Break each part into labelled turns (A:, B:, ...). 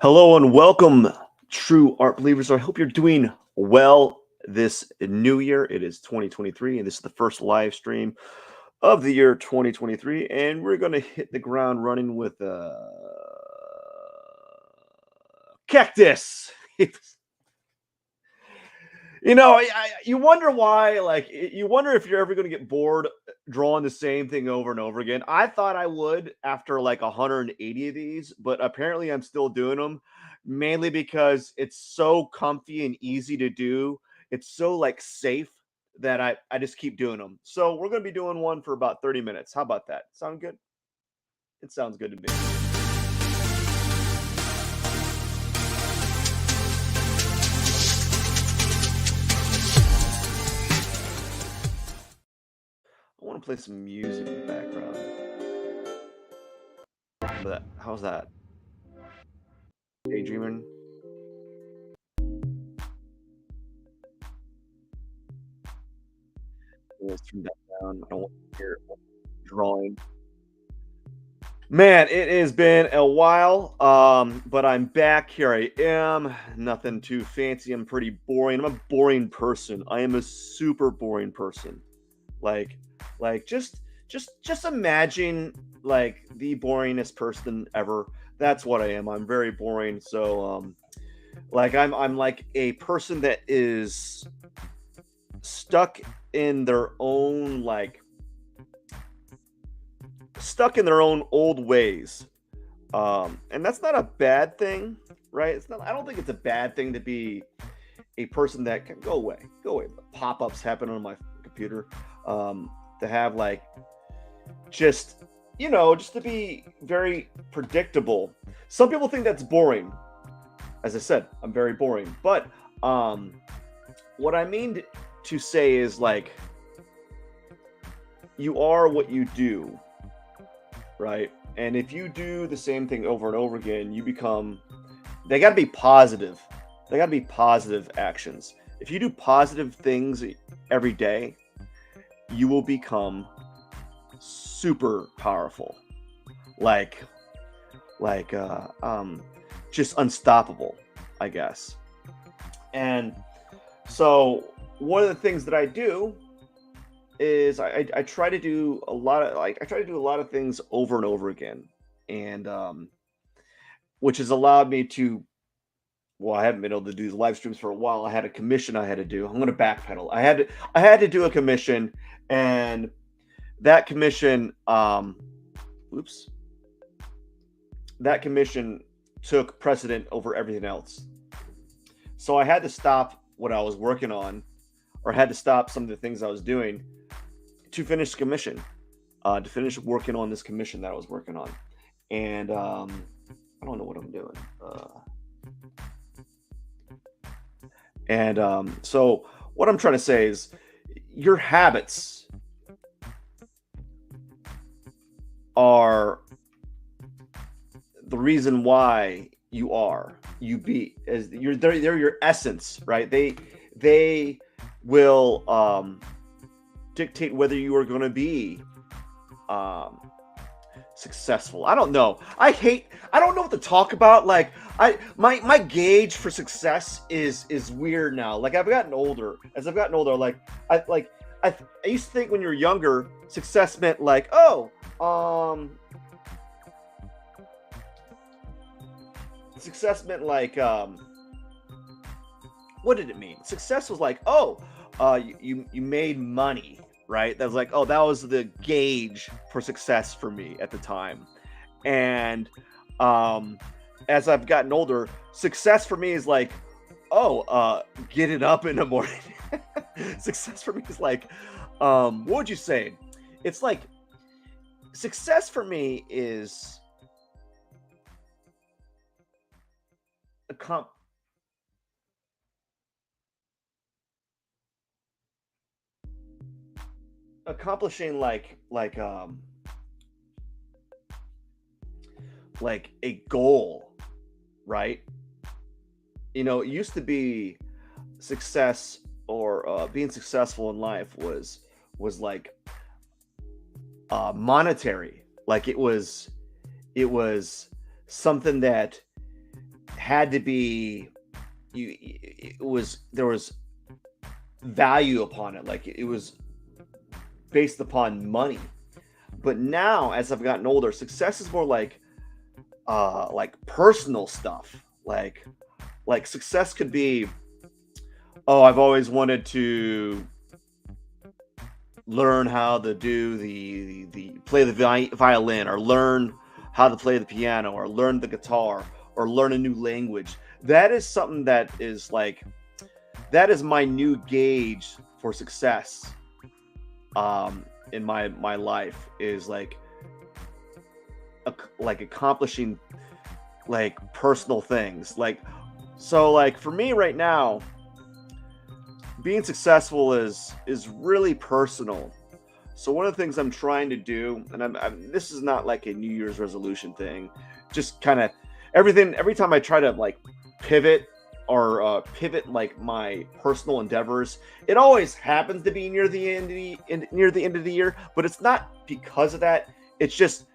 A: Hello and welcome, true art believers. I hope you're doing well this new year. It is 2023, and this is the first live stream of the year 2023. And we're going to hit the ground running with cactus. You wonder why, you wonder if you're ever going to get bored drawing the same thing over and over again. I thought I would after like 180 of these, but apparently I'm still doing them mainly because it's so comfy and easy to do. It's so like safe that I just keep doing them. So we're going to be doing one for about 30 minutes. How about that? Sound good? It sounds good to me. I want to play some music in the background. How's that? Daydreaming. Let's turn that down. I don't want to hear drawing. Man, it has been a while, but I'm back. Here I am. Nothing too fancy. I'm pretty boring. I'm a boring person. I am a super boring person. Like, like just imagine like the boringest person ever. That's what I am. I'm very boring. So, like I'm like a person that is stuck in their own stuck in their own old ways. And that's not a bad thing, right? It's not. I don't think it's a bad thing to be a person that can go away. Go away. Pop-ups happen on my computer. To have like just just to be very predictable. Some people think that's boring. As I said, I'm very boring. But what I mean to say is like you are what you do, right? And if you do the same thing over and over again, you become, they got to be positive. They got to be positive actions. If you do positive things every day, you will become super powerful. Like, like, uh, um, just unstoppable, I guess. And so, one of the things that I do is I try to do a lot of I try to do a lot of things over and over again, and which has allowed me to. Well, I haven't been able to do these live streams for a while. I had a commission I had to do. I'm going to backpedal. I had to do a commission, and that commission, oops, that commission took precedent over everything else. So I had to stop what I was working on, or had to stop some of the things I was doing to finish the commission, to finish working on this commission that I was working on. And I don't know what I'm doing. So what I'm trying to say is your habits are the reason why you be as they're your essence, right? They will dictate whether you are going to be um successful. I don't know. I don't know what to talk about. Like my gauge for success is weird now. Like I've gotten older. As I've gotten older, I used to think when you're younger, success meant like, oh, success meant like what did it mean? Success was like, oh, you made money, right? That was like, oh, that was the gauge for success for me at the time. And as I've gotten older, success for me is like, oh, getting up in the morning. Success for me is like, what would you say? It's like success for me is accom- accomplishing like a goal, right? It used to be success, or being successful in life was like monetary. Like it was something that had to be it was there was value upon it, like it was based upon money. But now, as I've gotten older, success is more like personal stuff. Like success could be, oh, I've always wanted to learn how to do the play the violin, or learn how to play the piano, or learn the guitar, or learn a new language. That is something that is my new gauge for success, in my life, is like accomplishing like personal things. Like for me right now, being successful is really personal. So one of the things I'm trying to do, and this is not like a New Year's resolution thing, just kind of everything. Every time I try to like pivot pivot like my personal endeavors, it always happens to be near the end of the year. But it's not because of that. It's just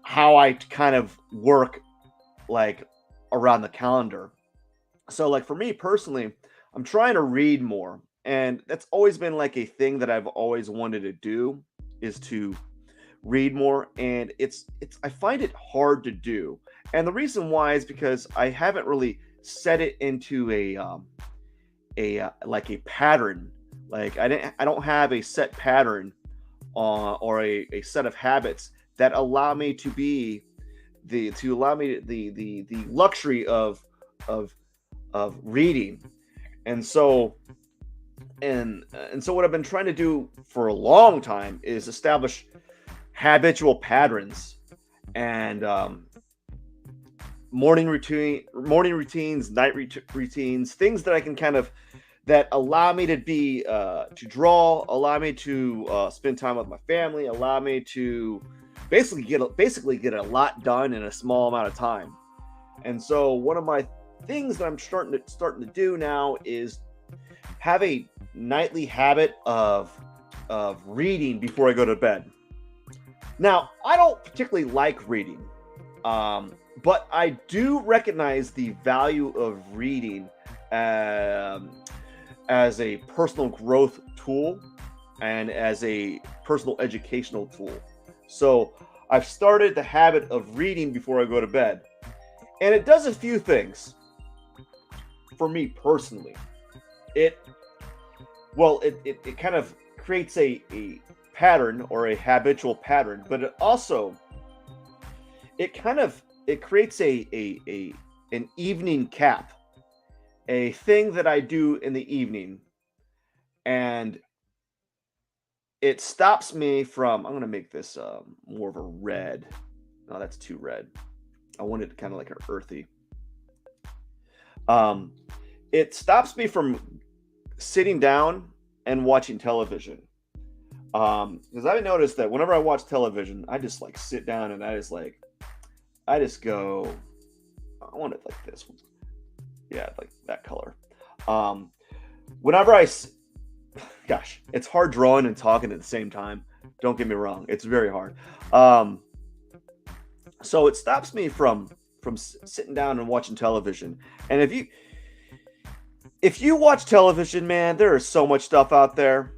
A: how I kind of work like around the calendar. So like for me personally, I'm trying to read more, and that's always been like a thing that I've always wanted to do, is to read more. And it's I find it hard to do. And the reason why is because I haven't really set it into a pattern. Like I don't have a set pattern, or a set of habits that allow me to be to allow me the luxury of reading. And so what I've been trying to do for a long time is establish habitual patterns, and morning routines, routines, things that I can kind of that allow me to be to draw, allow me to spend time with my family, allow me to basically get a lot done in a small amount of time. And so one of my things that I'm starting to do now is have a nightly habit of reading before I go to bed. Now, I don't particularly like reading, but I do recognize the value of reading, as a personal growth tool and as a personal educational tool. So I've started the habit of reading before I go to bed, and it does a few things for me personally. It it kind of creates a pattern, or a habitual pattern, but it creates an evening cap, a thing that I do in the evening, and it stops me from. I'm gonna make this more of a red. No, that's too red. I want it kind of like an earthy. Um, it stops me from sitting down and watching television. Because I've noticed that whenever I watch television, I just like sit down and I just go. I want it like this one. Yeah, like that color. Um, whenever gosh, it's hard drawing and talking at the same time. Don't get me wrong, it's very hard. Um, so it stops me from sitting down and watching television. And if you watch television, man, there is so much stuff out there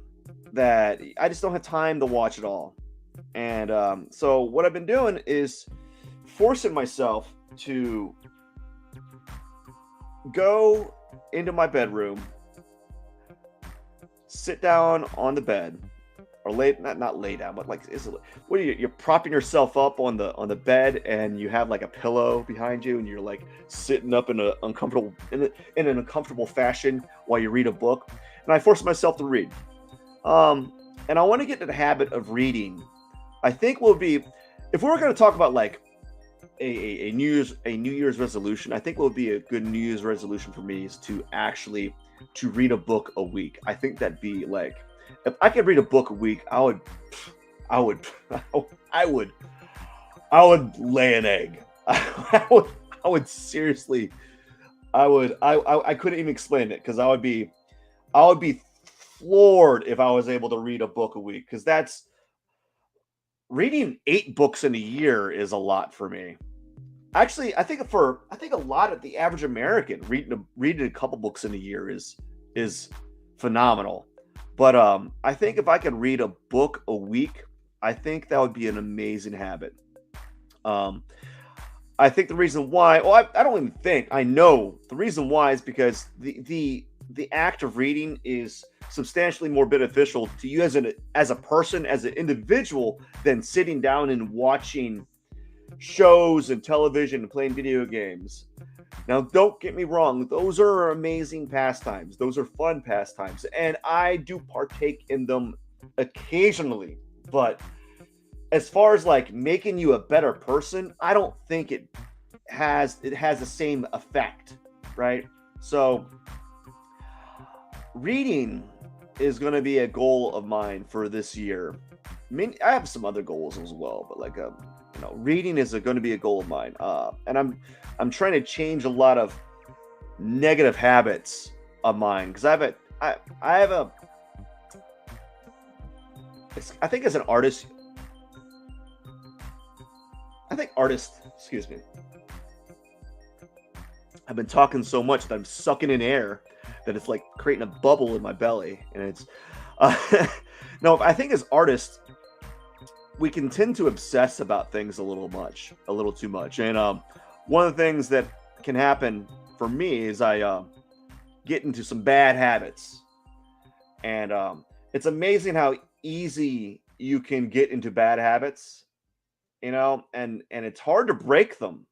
A: that I just don't have time to watch it all. And so what I've been doing is forcing myself to go into my bedroom, sit down on the bed, or not lay down, but like what are you're propping yourself up on the bed, and you have like a pillow behind you, and you're like sitting up in in an uncomfortable fashion while you read a book. And I force myself to read. And I want to get into the habit of reading. I think will be, if we were going to talk about like a New Year's resolution, I think what would be a good New Year's resolution for me is to read a book a week. I think that'd be like, if I could read a book a week, I would, I would, I would lay an egg. I would seriously, I couldn't even explain it, because I would be floored if I was able to read a book a week, because that's reading 8 books in a year is a lot for me. Actually, I think a lot of the average American reading a couple books in a year is phenomenal. But I think if I could read a book a week, I think that would be an amazing habit. Um, I think the reason why, well, I don't even think I know the reason why is because the act of reading is substantially more beneficial to you as a person, as an individual, than sitting down and watching shows and television and playing video games. Now, don't get me wrong; those are amazing pastimes. Those are fun pastimes, and I do partake in them occasionally. But as far as like making you a better person, I don't think it has the same effect, right? So reading is going to be a goal of mine for this year. I mean, I have some other goals as well, but like reading is going to be a goal of mine. And I'm trying to change a lot of negative habits of mine because I have a I think as an artist, I think artists, excuse me, I've been talking so much that I'm sucking in air that it's like creating a bubble in my belly, and it's uh, no. I think as artists, we can tend to obsess about things a little too much, and one of the things that can happen for me is I get into some bad habits, and it's amazing how easy you can get into bad habits, and it's hard to break them.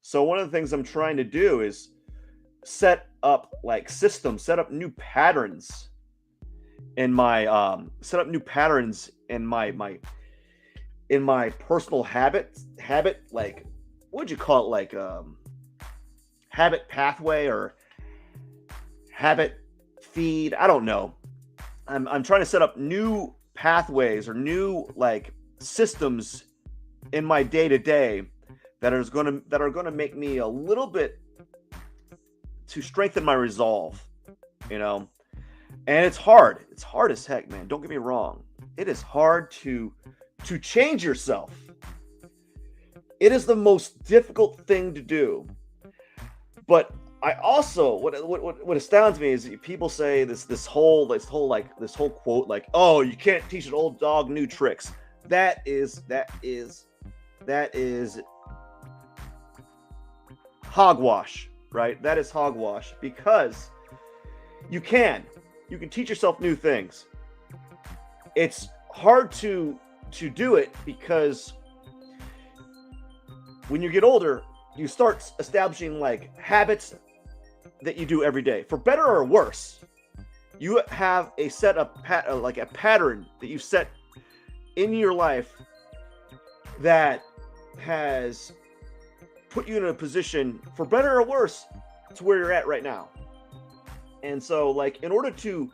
A: So one of the things I'm trying to do is set up like systems, set up new patterns in my personal habit, like what would you call it, like habit pathway or habit feed, I don't know. I'm trying to set up new pathways or new like systems in my day to day that are gonna make me a little bit to strengthen my resolve, you know. And it's hard. It's hard as heck, man. Don't get me wrong. It is hard to change yourself. It is the most difficult thing to do. But I also what astounds me is that people say this whole quote like, oh, you can't teach an old dog new tricks. That is hogwash, right? That is hogwash because you can teach yourself new things. It's hard to do it because when you get older, you start establishing like habits that you do every day, for better or worse. You have a set of like a pattern that you set in your life that has put you in a position, for better or worse, to where you're at right now. And so, like, in order to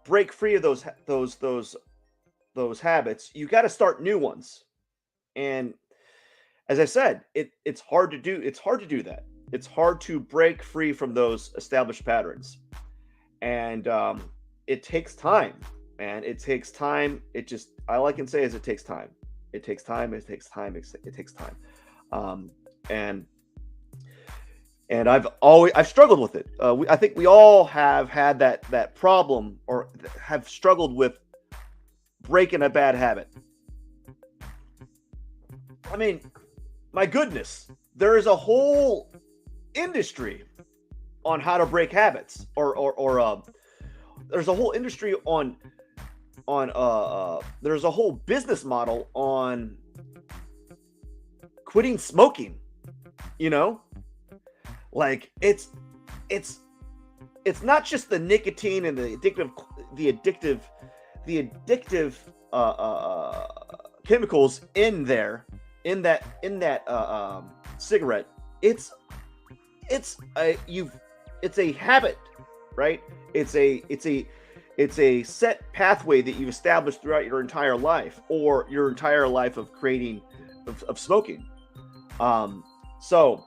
A: break free of those habits, you got to start new ones. And as I said, it's hard to do. It's hard to do that. It's hard to break free from those established patterns, and it takes time. Man, it takes time. All I can say is it takes time. It takes time. It takes time. It takes time. Um, and I've struggled with it. I think we all have had that problem or have struggled with breaking a bad habit. I mean, my goodness, there is a whole industry on how to break habits, or there's a whole industry on there's a whole business model on quitting smoking. You know, like it's not just the nicotine and the addictive chemicals in there in that cigarette. It's a habit, right? It's a set pathway that you've established throughout your entire life, or your entire life of creating of smoking. So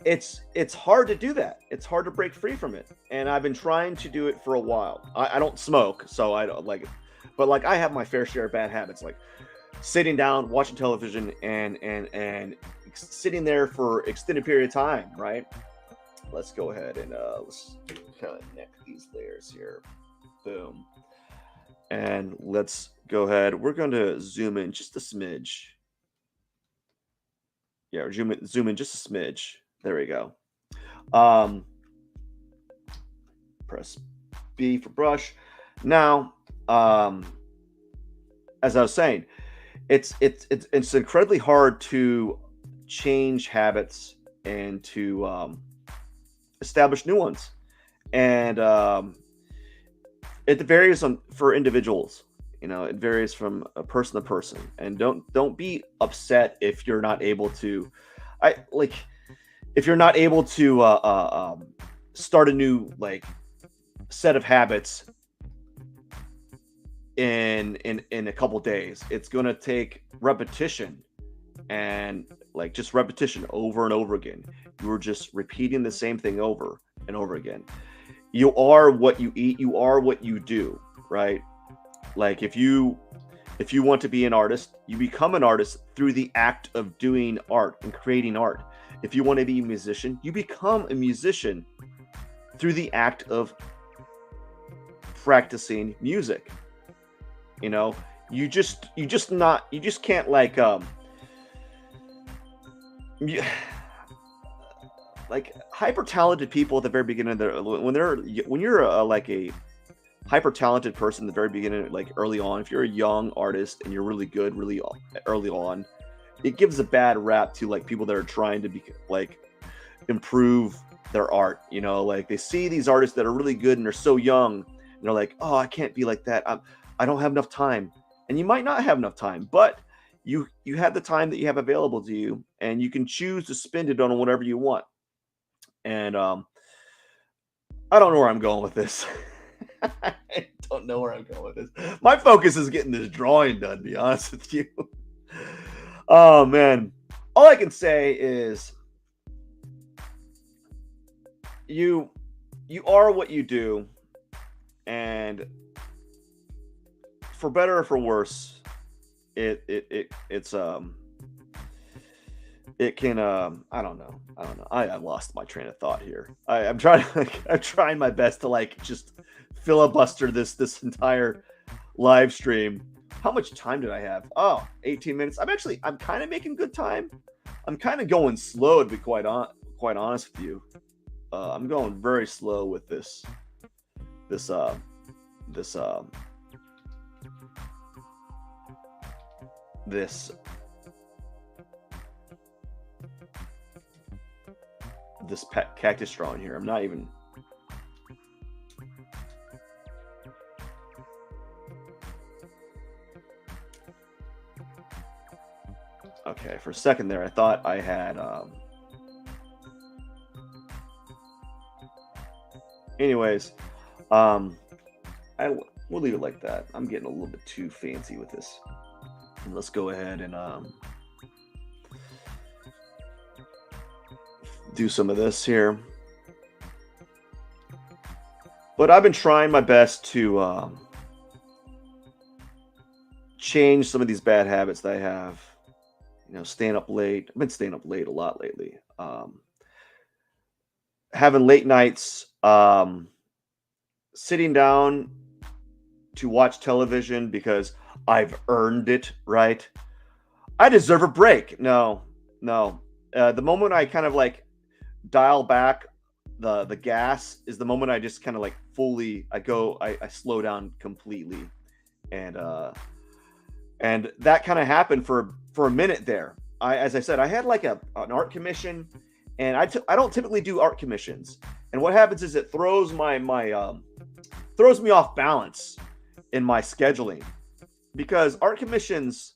A: it's hard to do that. It's hard to break free from it, and I've been trying to do it for a while. I don't smoke, so I don't like it, but like I have my fair share of bad habits, like sitting down, watching television, and sitting there for extended period of time, right? Let's go ahead and let's kind of neck these layers here. Boom. And let's go ahead. We're going to zoom in just a smidge. Yeah, zoom in just a smidge. There we go. Um, press B for brush. Now, as I was saying, it's incredibly hard to change habits and to establish new ones, and it varies on for individuals. You know, it varies from a person to person, and don't be upset if you're not able to. I like if you're not able to start a new like set of habits in a couple days. It's going to take repetition, and like just repetition over and over again. You're just repeating the same thing over and over again. You are what you eat, you are what you do, right? Like if you want to be an artist, you become an artist through the act of doing art and creating art. If you want to be a musician, you become a musician through the act of practicing music. You know, you just can't like you, like hyper talented people at the very beginning of their when you're like a hyper talented person at the very beginning, like early on, if you're a young artist and you're really good really early on, it gives a bad rap to like people that are trying to be like improve their art. You know, like they see these artists that are really good and they're so young and they're like, oh, I can't be like that. I don't have enough time. And you might not have enough time, but you have the time that you have available to you, and you can choose to spend it on whatever you want. And I don't know where I'm going with this. I don't know where I'm going with this. My focus is getting this drawing done, to be honest with you. Oh man. All I can say is you are what you do, and for better or for worse, it's it can I don't know. I lost my train of thought here. I'm trying I'm trying my best to like just filibuster this entire live stream. How much time did I have? Oh, 18 minutes. I'm kind of making good time. I'm kind of going slow, to be quite honest with you. I'm going very slow with this this cactus drawing here. I'm not even. Okay, for a second there, I thought I had. Anyways, we'll leave it like that. I'm getting a little bit too fancy with this. And let's go ahead and do some of this here. But I've been trying my best to change some of these bad habits that I have. You know, staying up late. I've been staying up late a lot lately. Having late nights, sitting down to watch television because I've earned it, right? I deserve a break. No. The moment I kind of like dial back the gas is the moment I just kind of like fully I slow down completely, and that kind of happened for a minute there. As I said, I had like an art commission, and I don't typically do art commissions, and what happens is it throws throws me off balance in my scheduling, because art commissions,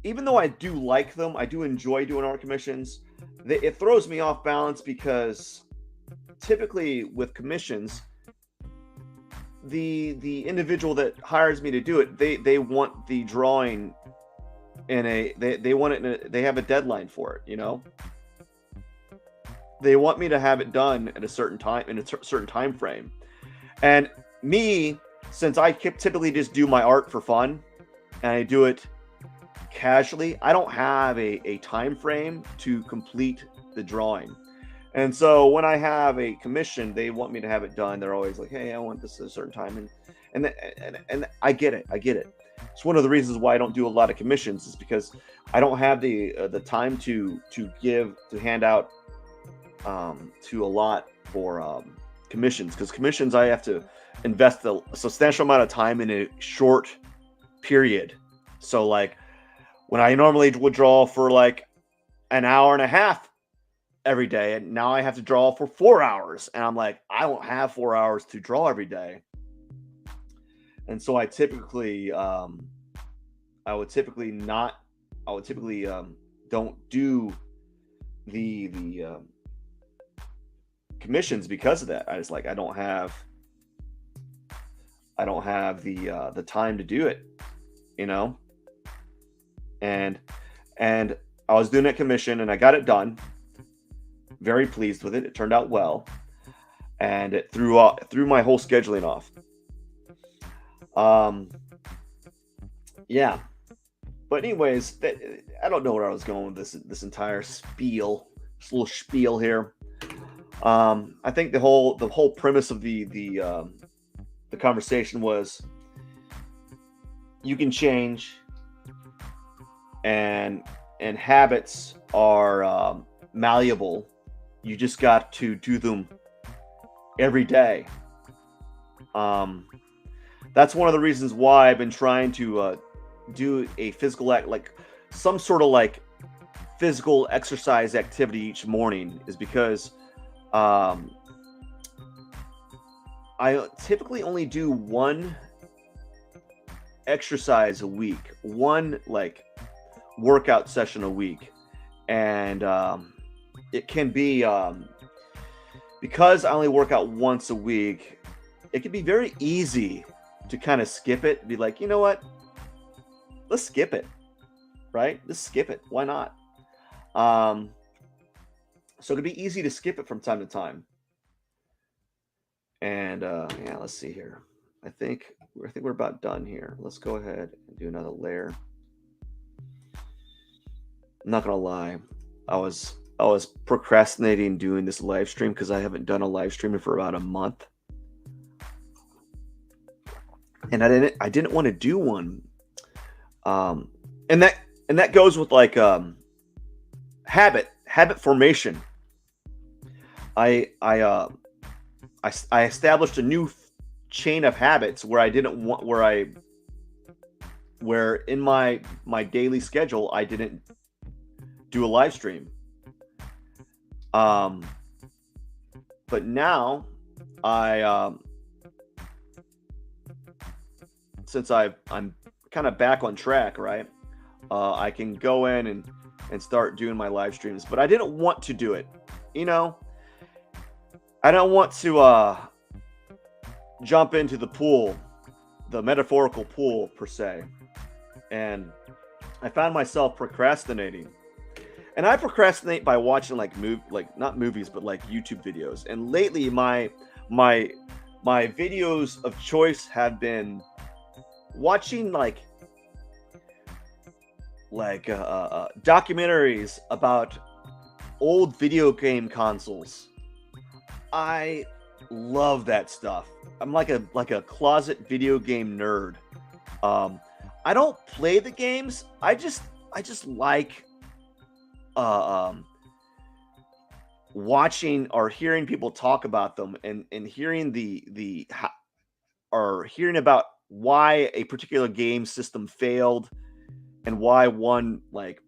A: even though I do like them, I do enjoy doing art commissions, it throws me off balance because typically with commissions, the individual that hires me to do it, they want the drawing they want it they have a deadline for it, you know? They want me to have it done at a certain time, in a certain time frame. And me, since I typically just do my art for fun and I do it casually, I don't have a time frame to complete the drawing. And so when I have a commission, they want me to have it done. They're always like, "Hey, I want this at a certain time," and I get it. I get it. It's one of the reasons why I don't do a lot of commissions is because I don't have the time to hand out to a lot for commissions, because commissions I have to invest a substantial amount of time in a short period. So like when I normally would draw for like an hour and a half every day, and now I have to draw for 4 hours, and I'm like, I don't have 4 hours to draw every day. And so I would typically don't do the commissions because of that. I just like I don't have the time to do it, you know. And I was doing that commission and I got it done. Very pleased with it. It turned out well, and it threw my whole scheduling off. Yeah. But anyways, I don't know where I was going with this entire spiel, this little spiel here. I think the whole premise of the conversation was you can change, and habits are malleable. You just got to do them every day. That's one of the reasons why I've been trying to do a physical act, like some sort of like physical exercise activity each morning, is because I typically only do one exercise a week, one like workout session a week, and it can be because I only work out once a week, it can be very easy to kind of skip it, be like, you know what, let's skip it, right? Let's skip it. Why not? So it could be easy to skip it from time to time. And yeah, let's see here. I think we're about done here. Let's go ahead and do another layer. I'm not gonna lie, I was procrastinating doing this live stream because I haven't done a live stream for about a month, and I didn't want to do one. And that goes with like habit formation. I established a new chain of habits where I didn't want where in my daily schedule I didn't do a live stream. But now since I'm kind of back on track, right? I can go in and start doing my live streams, but I didn't want to do it. You know, I don't want to jump into the pool, the metaphorical pool per se. And I found myself procrastinating. And I procrastinate by watching like not movies, but like YouTube videos. And lately my videos of choice have been watching like documentaries about old video game consoles. I love that stuff. I'm like a closet video game nerd. I don't play the games. I just like watching or hearing people talk about them, and hearing or hearing about why a particular game system failed and why one like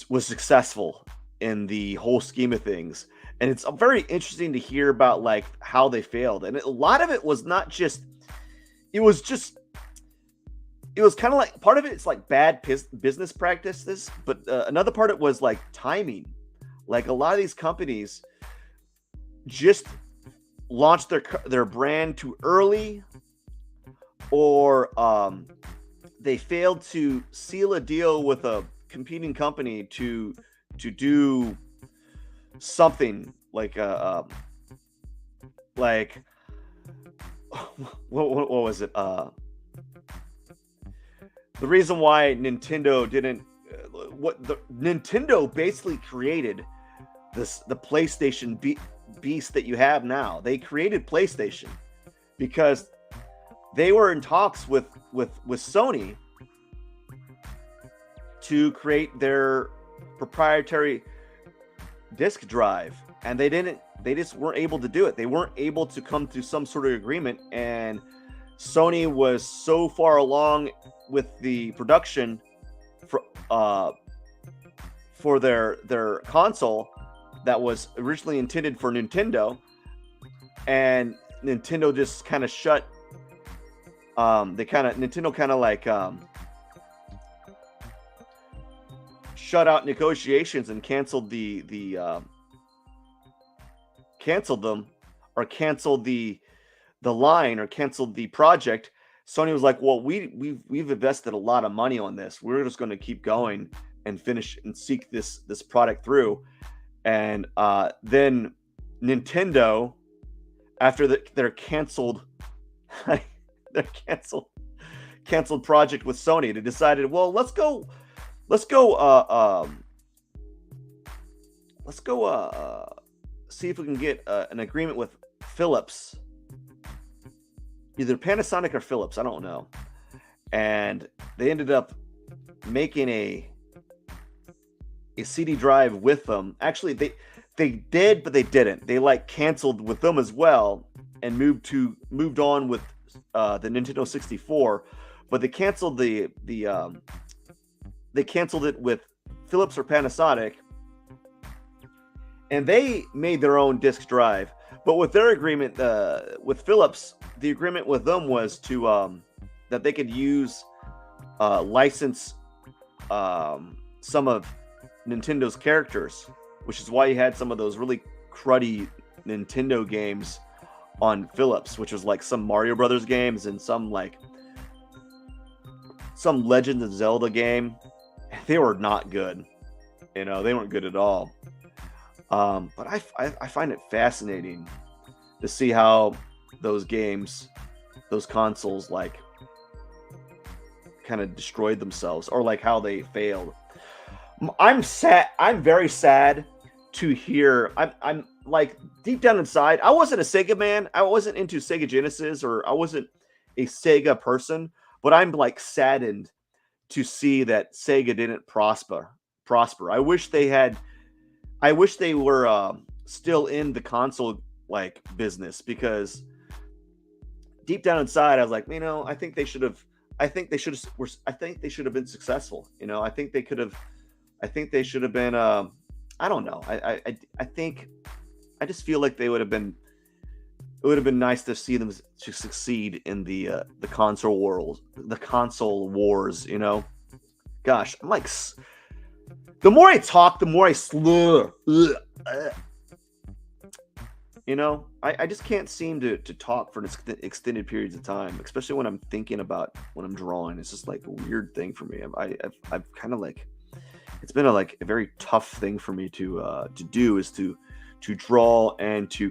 A: was successful in the whole scheme of things. And it's very interesting to hear about like how they failed. And a lot of it was not just, it was kind of like, part of it, it's like bad business practices, but another part of it was like timing. Like a lot of these companies just launched their brand too early, or they failed to seal a deal with a competing company to do something like what was it? The reason why Nintendo didn't, what the Nintendo basically created the PlayStation beast that you have now. They created PlayStation because they were in talks with Sony to create their proprietary disk drive, and they just weren't able to do it. They weren't able to come to some sort of agreement, and Sony was so far along with the production for their console that was originally intended for Nintendo, and Nintendo just kind of shut. Nintendo kind of like shut out negotiations and canceled canceled them, or canceled the line, or canceled the project. Sony was like, well, we've invested a lot of money on this. We're just going to keep going and finish and seek this product through. And then Nintendo, after their canceled their canceled project with Sony, they decided, well, let's go see if we can get an agreement with Philips, either Panasonic or Philips, I don't know. And they ended up making a CD drive with them. Actually, they did, but they didn't. They like canceled with them as well and moved on with the Nintendo 64. But they canceled they canceled it with Philips or Panasonic, and they made their own disk drive. But with their agreement with Philips, the agreement with them was to that they could use license some of Nintendo's characters, which is why you had some of those really cruddy Nintendo games on Philips, which was like some Mario Brothers games and some Legend of Zelda game. They were not good. They weren't good at all. But I find it fascinating to see how those games, those consoles, like kind of destroyed themselves, or like how they failed. I'm sad. I'm very sad to hear. I'm like, deep down inside, I wasn't a Sega man. I wasn't into Sega Genesis, or I wasn't a Sega person. But I'm like saddened to see that Sega didn't prosper. I wish they were still in the console like business, because deep down inside I was like, I think they should have been successful. I think they could have. I think they should have been. I don't know. I think. I just feel like they would have been. It would have been nice to see them to succeed in the console world, the console wars. Gosh, I'm like. The more I talk, the more I slur. I just can't seem to talk for extended periods of time, especially when I'm thinking about when I'm drawing. It's just like a weird thing for me. I've kind of like, it's been a very tough thing for me to do, is to draw and to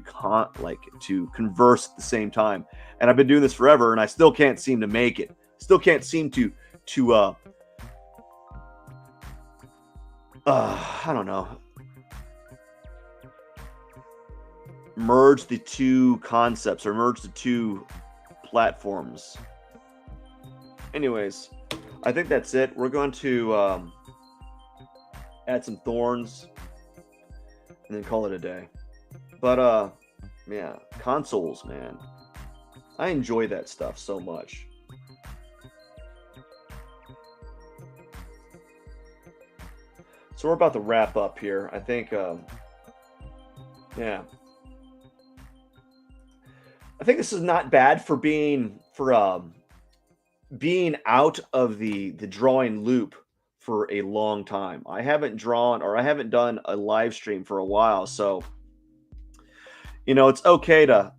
A: converse at the same time. And I've been doing this forever, and I still can't seem to make it. Still can't seem to I don't know, merge the two concepts, or merge the two platforms. Anyways, I think that's it. We're going to add some thorns and then call it a day. But yeah, consoles, man. I enjoy that stuff so much. So we're about to wrap up here. I think, yeah. I think this is not bad for being out of the drawing loop for a long time. I haven't drawn, or I haven't done a live stream for a while, so it's okay to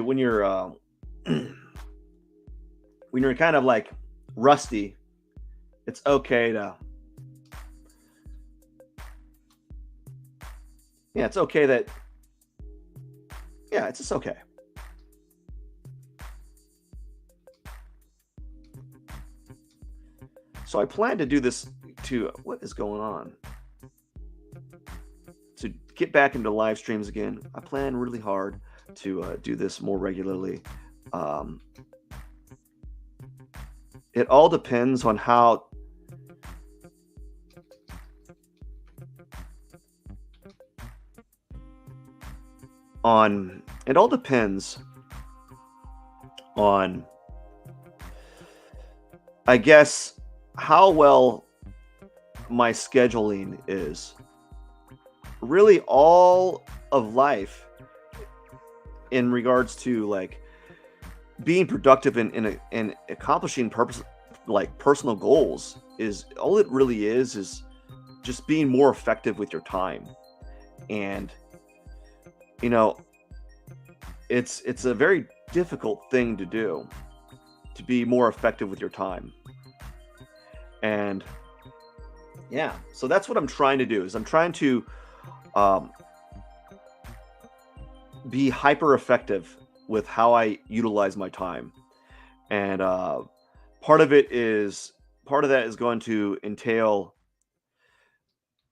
A: when you're when you're kind of like rusty. It's okay to. Yeah, it's okay that. Yeah, it's just okay. So I plan to do this to what is going on? To get back into live streams again. I plan really hard to do this more regularly. Um, it all depends on how on it all depends on, I guess, how well my scheduling is. Really, all of life in regards to like being productive in accomplishing purpose, like personal goals, is all it really is just being more effective with your time. And you know, it's a very difficult thing to do, to be more effective with your time. And yeah, so that's what I'm trying to do, is I'm trying to um, be hyper effective with how I utilize my time. And part of it is part of that is going to entail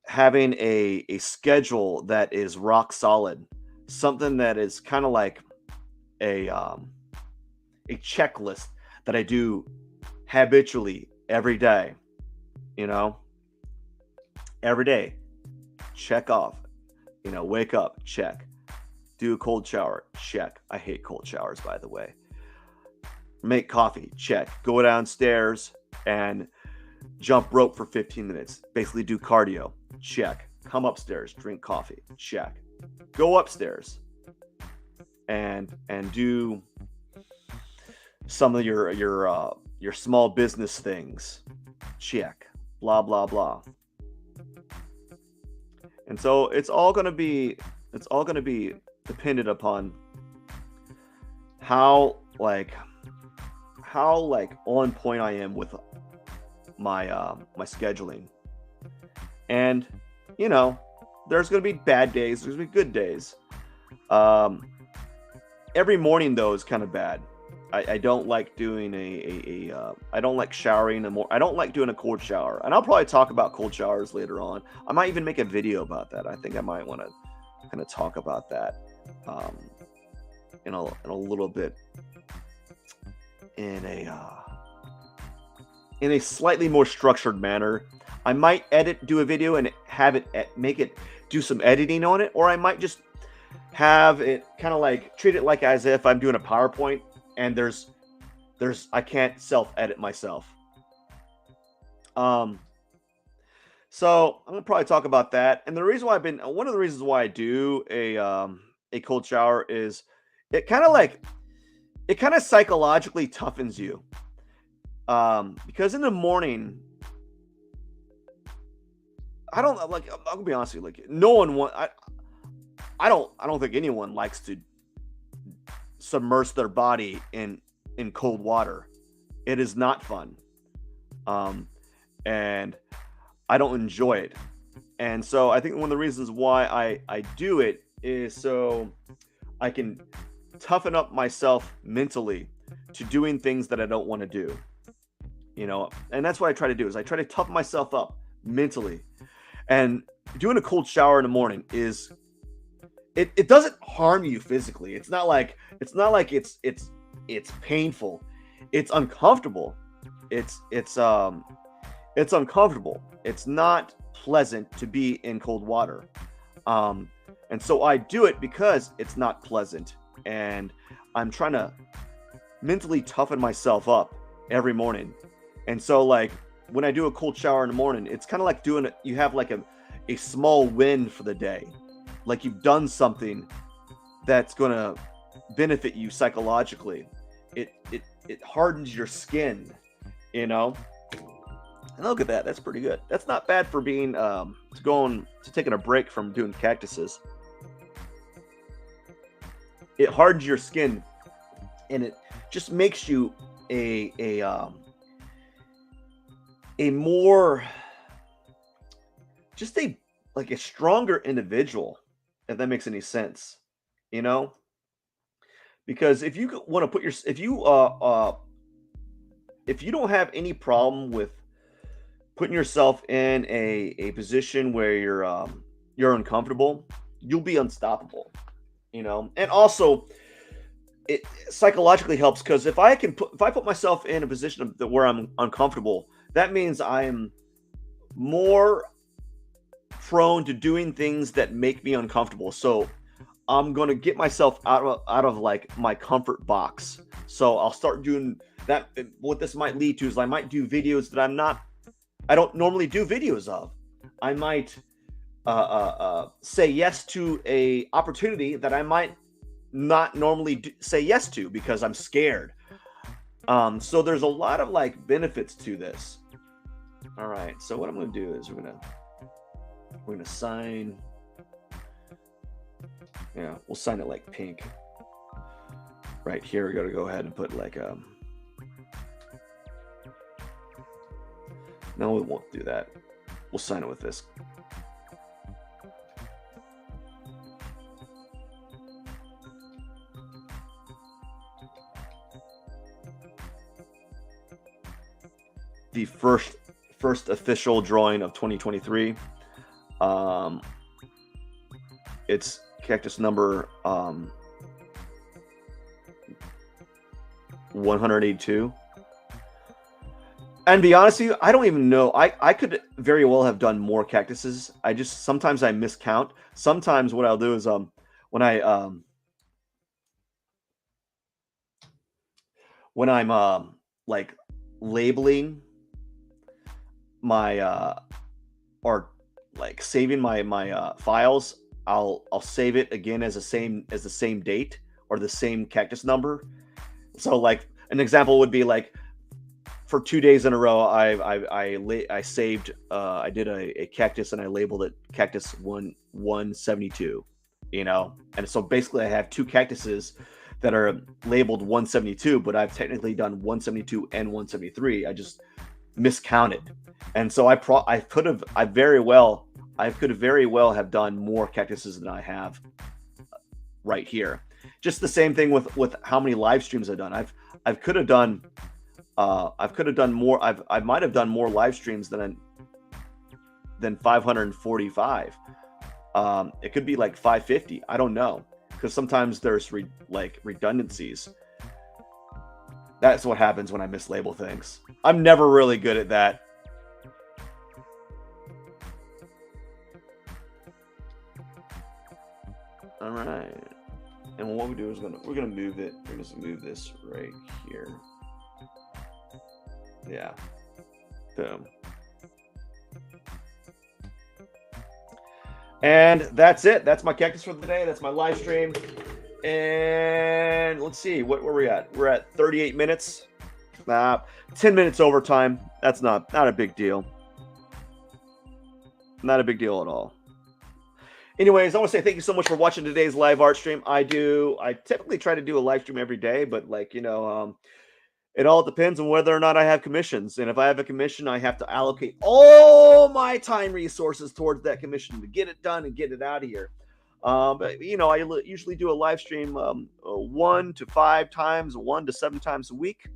A: having a schedule that is rock solid, something that is kind of like a a checklist that I do habitually every day. You know, every day, check off. You know, wake up, check. Do a cold shower, check. I hate cold showers, by the way. Make coffee, check. Go downstairs and jump rope for 15 minutes. Basically, do cardio, check. Come upstairs, drink coffee, check. Go upstairs and do some of your small business things, check. Blah blah blah. And so it's all going to be dependent upon how like on point I am with my scheduling. And you know, there's going to be bad days, there's going to be good days. um every morning though is kind of bad. I don't like doing I don't like showering more. I don't like doing a cold shower, and I'll probably talk about cold showers later on. I might even make a video about that. I think I might want to kind of talk about that um, in a little bit, in a slightly more structured manner. I might do a video and have it make it do some editing on it, or I might just have it kind of like treat it like as if I'm doing a PowerPoint, and there's I can't self edit myself. Um, so I'm gonna probably talk about that. And the reason why one of the reasons why I do a cold shower is it kind of like it kind of psychologically toughens you. Because in the morning, I don't like. I'm gonna be honest with you. Like, no one want. I don't think anyone likes to submerge their body in cold water. It is not fun. And I don't enjoy it. And so I think one of the reasons why I do it is so I can toughen up myself mentally to doing things that I don't want to do. You know, and that's what I try to do, is I try to toughen myself up mentally. And doing a cold shower in the morning is it doesn't harm you physically. It's painful. It's uncomfortable. It's uncomfortable. It's not pleasant to be in cold water. And so I do it because it's not pleasant, and I'm trying to mentally toughen myself up every morning. And so like when I do a cold shower in the morning, it's kind of like you have like a small win for the day. Like you've done something that's going to benefit you psychologically. It hardens your skin, you know? And look at that. That's pretty good. That's not bad for being taking a break from doing cactuses. It hardens your skin, and it just makes you a more, just a like a stronger individual, if that makes any sense, you know? Because if you want to put your if you don't have any problem with putting yourself in a position where you're uncomfortable, you'll be unstoppable, and also it psychologically helps because if I put myself in a position where I'm uncomfortable, that means I'm more prone to doing things that make me uncomfortable. So I'm gonna get myself out of like my comfort box. So I'll start doing that. What this might lead to is I might do videos that I don't normally do videos of. I might say yes to a opportunity that I might not normally say yes to because I'm scared. So there's a lot of like benefits to this. All right. So what I'm gonna do is we're gonna sign. Yeah, we'll sign it like pink. Right here, we gotta go ahead and put like no, we won't do that. We'll sign it with this. The first official drawing of 2023. It's cactus number 182. And to be honest with you, I don't even know. I could very well have done more cactuses. I just sometimes I miscount. Sometimes what I'll do is when I'm like labeling my or like saving my files, I'll save it again as the same date or the same cactus number. So like an example would be like for 2 days in a row, I saved I did a cactus and I labeled it cactus 172, and so basically I have two cactuses that are labeled 172, but I've technically done 172 and 173. I just miscounted, and so I could have very well have done more cactuses than I have right here. Just the same thing with how many live streams I've done. I could have done more. I might have done more live streams than 545. It could be like 550. I don't know, because sometimes there's redundancies. That's what happens when I mislabel things. I'm never really good at that. All right. And what we do is we're gonna move it. We're gonna move this right here. Yeah. Boom. And that's it. That's my cactus for the day. That's my live stream. And let's see, what were we at? We're at 38 minutes. 10 minutes overtime. That's not a big deal. Not a big deal at all. Anyways, I want to say thank you so much for watching today's live art stream. I typically try to do a live stream every day, but it all depends on whether or not I have commissions. And if I have a commission, I have to allocate all my time resources towards that commission to get it done and get it out of here. But I usually do a live stream 1 to 5 times, 1 to 7 times a week.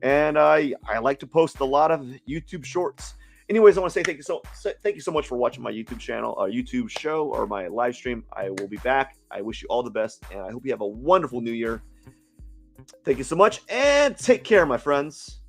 A: And I like to post a lot of YouTube shorts. Anyways, I want to say thank you so much for watching my YouTube channel, YouTube show, or my live stream. I will be back. I wish you all the best, and I hope you have a wonderful new year. Thank you so much, and take care, my friends.